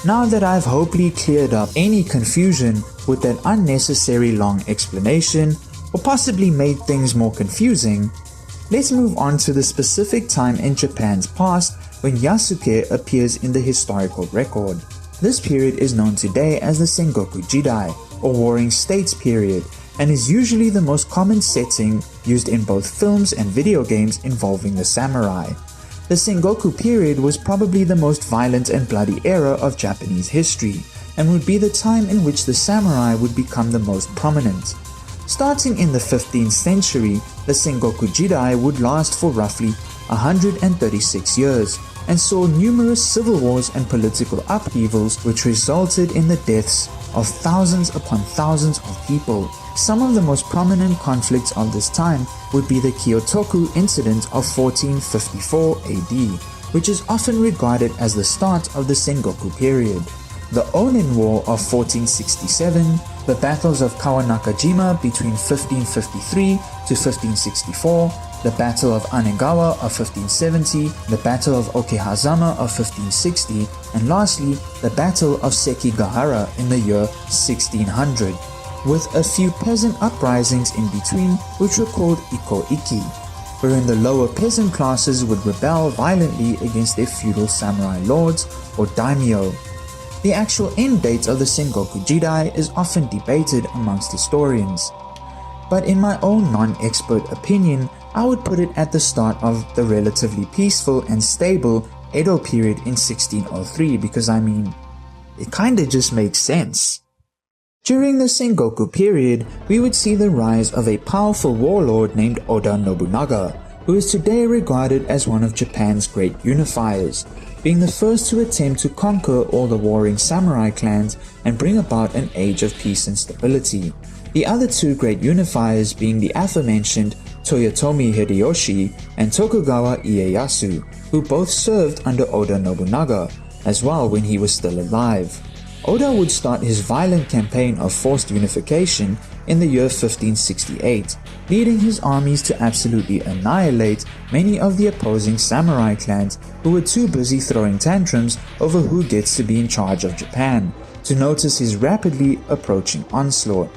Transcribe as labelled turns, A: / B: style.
A: Now that I've hopefully cleared up any confusion with that unnecessary long explanation, or possibly made things more confusing, let's move on to the specific time in Japan's past when Yasuke appears in the historical record. This period is known today as the Sengoku Jidai, or Warring States period, and is usually the most common setting used in both films and video games involving the samurai. The Sengoku period was probably the most violent and bloody era of Japanese history, and would be the time in which the samurai would become the most prominent. Starting in the 15th century, the Sengoku Jidai would last for roughly 136 years, and saw numerous civil wars and political upheavals which resulted in the deaths of thousands upon thousands of people. Some of the most prominent conflicts of this time would be the Kyotoku incident of 1454 AD, which is often regarded as the start of the Sengoku period. The Onin War of 1467, the battles of Kawanakajima between 1553 to 1564, the Battle of Anegawa of 1570, the Battle of Okehazama of 1560, and lastly, the Battle of Sekigahara in the year 1600, with a few peasant uprisings in between which were called Iko-iki, wherein the lower peasant classes would rebel violently against their feudal samurai lords or daimyo. The actual end date of the Sengoku Jidai is often debated amongst historians, but in my own non-expert opinion, I would put it at the start of the relatively peaceful and stable Edo period in 1603 because it kinda just makes sense. During the Sengoku period, we would see the rise of a powerful warlord named Oda Nobunaga, who is today regarded as one of Japan's great unifiers, being the first to attempt to conquer all the warring samurai clans and bring about an age of peace and stability. The other two great unifiers being the aforementioned Toyotomi Hideyoshi and Tokugawa Ieyasu, who both served under Oda Nobunaga as well when he was still alive. Oda would start his violent campaign of forced unification in the year 1568, leading his armies to absolutely annihilate many of the opposing samurai clans who were too busy throwing tantrums over who gets to be in charge of Japan, to notice his rapidly approaching onslaught.